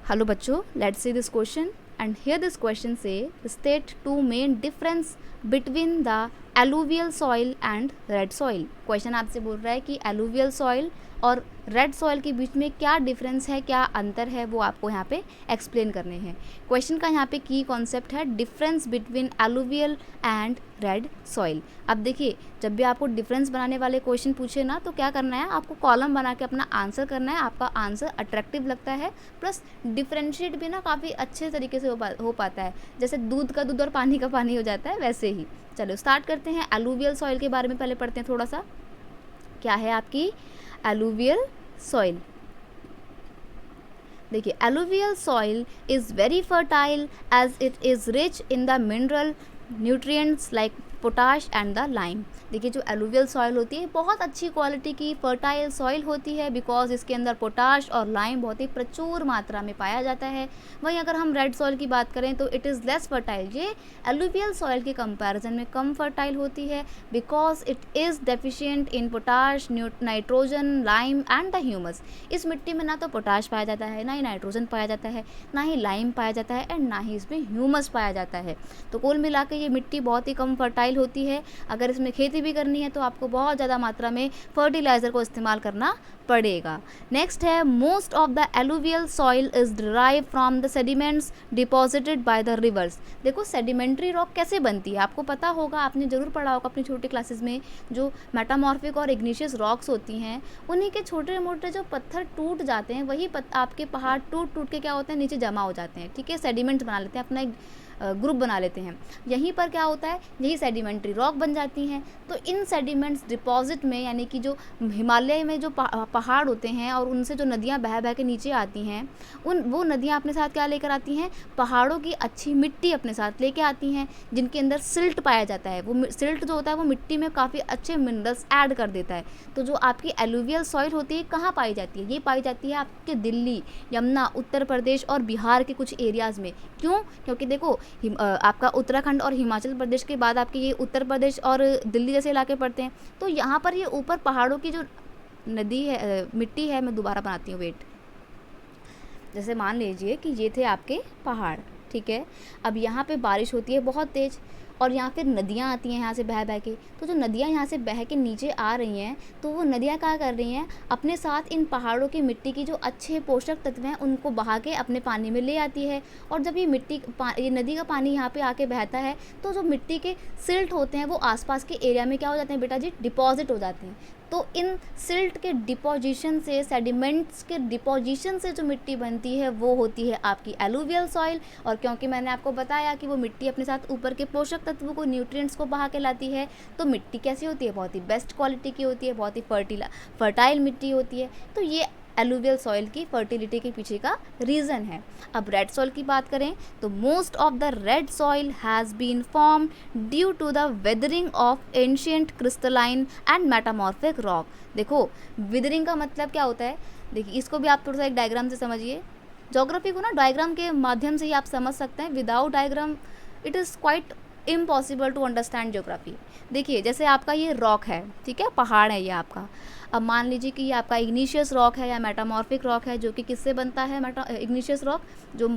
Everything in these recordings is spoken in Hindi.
Hello बच्चों, let's see this question. And here this question say state two main difference between the alluvial soil and red soil. Question आपसे बोल रहा है कि alluvial soil और रेड सॉइल के बीच में क्या डिफरेंस है, क्या अंतर है, वो आपको यहाँ पे एक्सप्लेन करने हैं. क्वेश्चन का यहाँ पे की कॉन्सेप्ट है difference between alluvial and red soil. अब देखिए, जब भी आपको डिफरेंस बनाने वाले क्वेश्चन पूछे ना, तो क्या करना है, आपको कॉलम बना के अपना आंसर करना है. आपका आंसर अट्रैक्टिव लगता है, प्लस डिफ्रेंशिएट भी ना काफ़ी अच्छे तरीके से हो पाता है. जैसे दूध का दूध और पानी का पानी हो जाता है, वैसे ही. चलो स्टार्ट करते हैं. एलुवियल सॉइल के बारे में पहले पढ़ते हैं थोड़ा सा. क्या है आपकी एलुवियल सॉइल? देखिए, alluvial soil is very fertile as it is rich in the mineral nutrients like potash and the lime. देखिए, जो एलुवियल सॉइल होती है बहुत अच्छी क्वालिटी की फर्टाइल सॉइल होती है, बिकॉज इसके अंदर पोटाश और लाइम बहुत ही प्रचुर मात्रा में पाया जाता है. वहीं अगर हम रेड सॉइल की बात करें तो इट इज़ लेस फर्टाइल. ये एलुवियल सॉइल के कंपैरिजन में कम फर्टाइल होती है, because it is deficient in potash, nitrogen, lime and the humus. इस मिट्टी में ना तो पोटाश पाया जाता है, ना ही नाइट्रोजन पाया जाता है, ना ही लाइम पाया जाता है, एंड ना ही इसमें ह्यूमस पाया जाता है. तो कुल मिला के ये मिट्टी बहुत ही कम फर्टाइल होती है. अगर इसमें खेती भी करनी है तो आपको बहुत ज़्यादा मात्रा में फर्टिलाइज़र को इस्तेमाल करना पड़ेगा. नेक्स्ट है, most of the alluvial soil is derive from the sediments deposited by the reverse. देखो, सेडिमेंट्री रॉक कैसे बनती है आपको पता होगा, आपने ज़रूर पढ़ा होगा अपनी छोटी क्लासेस में. जो मेटामॉर्फिक और इग्निशियस रॉक्स होती हैं, उन्हीं के छोटे मोटे जो पत्थर टूट जाते हैं, वही आपके पहाड़ टूट टूट के क्या होते हैं, नीचे जमा हो जाते हैं. ठीक है, सेडिमेंट्स बना लेते हैं, अपना एक ग्रुप बना लेते हैं. यहीं पर क्या होता है, यही सेडिमेंट्री रॉक बन जाती हैं. तो इन सेडिमेंट्स डिपॉजिट में, यानी कि जो हिमालय में जो पहाड़ होते हैं और उनसे जो नदियाँ बह बह के नीचे आती हैं, वो नदियाँ अपने साथ क्या लेकर आती हैं, पहाड़ों की अच्छी मिट्टी अपने साथ लेके आती हैं, जिनके अंदर सिल्ट पाया जाता है. वो सिल्ट जो होता है वो मिट्टी में काफ़ी अच्छे मिनरल्स ऐड कर देता है. तो जो आपकी एलुवियल सॉइल होती है कहाँ पाई जाती है, ये पाई जाती है आपके दिल्ली, यमुना, उत्तर प्रदेश और बिहार के कुछ एरियाज़ में. क्यों? क्योंकि देखो, आपका उत्तराखंड और हिमाचल प्रदेश के बाद आपके ये उत्तर प्रदेश और दिल्ली जैसे इलाके पड़ते हैं. तो यहाँ पर ये ऊपर पहाड़ों की जो नदी है, मिट्टी है, मैं दोबारा बनाती हूँ, वेट. जैसे मान लीजिए कि ये थे आपके पहाड़, ठीक है. अब यहाँ पे बारिश होती है बहुत तेज़, और यहाँ फिर नदियाँ आती हैं यहाँ से बह बह के. तो जो नदियाँ यहाँ से बह के नीचे आ रही हैं, तो वो नदियाँ क्या कर रही हैं, अपने साथ इन पहाड़ों की मिट्टी की जो अच्छे पोषक तत्व हैं उनको बहा के अपने पानी में ले आती है. और जब ये नदी का पानी यहाँ पे आके बहता है, तो जो मिट्टी के सिल्ट होते हैं वो आसपास के एरिया में क्या हो जाते हैं बेटा जी, डिपॉजिट हो जाते हैं. तो इन सिल्ट के डिपोजिशन से, सेडिमेंट्स के डिपोजिशन से जो मिट्टी बनती है वो होती है आपकी एलुवियल सॉइल. और क्योंकि मैंने आपको बताया कि वो मिट्टी अपने साथ ऊपर के पोषक तत्वों को, न्यूट्रिएंट्स को बहा के लाती है, तो मिट्टी कैसी होती है, बहुत ही बेस्ट क्वालिटी की होती है, बहुत ही फर्टाइल मिट्टी होती है. तो ये एलुवियल सॉइल की फर्टिलिटी के पीछे का रीज़न है. अब रेड सॉइल की बात करें तो most of the red soil has been form due to the weathering of ancient crystalline and metamorphic rock. देखो, वेदरिंग का मतलब क्या होता है, देखिए इसको भी आप थोड़ा सा एक डायग्राम से समझिए. ज्योग्राफी को ना डायग्राम के माध्यम से ही आप समझ सकते हैं. Without diagram it is quite impossible to understand geography. देखिए, जैसे आपका ये रॉक है, ठीक है, पहाड़ है ये आपका. अब मान लीजिए कि ये आपका इग्निशियस रॉक है या मेटामॉर्फिक रॉक है, जो कि किससे बनता है, इग्निशियस रॉक जो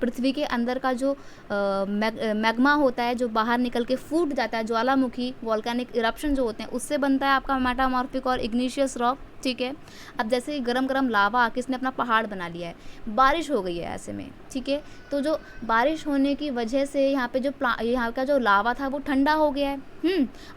पृथ्वी के अंदर का जो मैग्मा होता है, जो बाहर निकल के फूट जाता है, ज्वालामुखी वॉल्केनिक इरप्शन जो होते हैं, उससे बनता है आपका मेटामॉर्फिक और इग्निशियस रॉक. ठीक है. अब जैसे गरम गरम लावा आके इसने अपना पहाड़ बना लिया है, बारिश हो गई है ऐसे में, ठीक है. तो जो बारिश होने की वजह से यहाँ पे जो यहाँ का जो लावा था वो ठंडा हो गया है.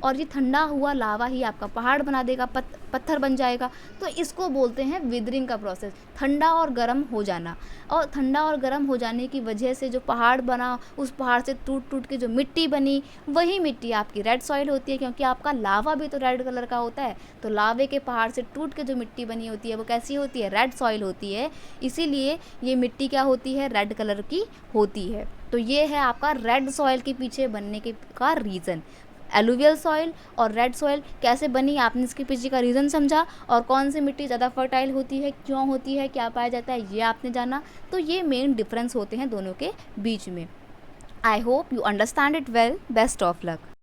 और ये ठंडा हुआ लावा ही आपका पहाड़ बना देगा, पत्थर बन जाएगा. तो इसको बोलते हैं विदरिंग का प्रोसेस, ठंडा और गर्म हो जाना. और ठंडा और गर्म हो जाने की वजह से जो पहाड़ बना, उस पहाड़ से टूट टूट के जो मिट्टी बनी, वही मिट्टी आपकी रेड सॉइल होती है. क्योंकि आपका लावा भी तो रेड कलर का होता है, तो लावे के पहाड़ से टूट के जो मिट्टी बनी होती है वो कैसी होती है, रेड सॉइल होती है. इसीलिए ये मिट्टी क्या होती है, रेड कलर की होती है. तो ये है आपका रेड सॉइल के पीछे बनने के का रीज़न. एलुवियल सॉइल और रेड सॉइल कैसे बनी, आपने इसके पीछे का रीज़न समझा, और कौन सी मिट्टी ज़्यादा फर्टाइल होती है, क्यों होती है, क्या पाया जाता है, ये आपने जाना. तो ये मेन डिफरेंस होते हैं दोनों के बीच में. I hope you understand it well. Best of luck.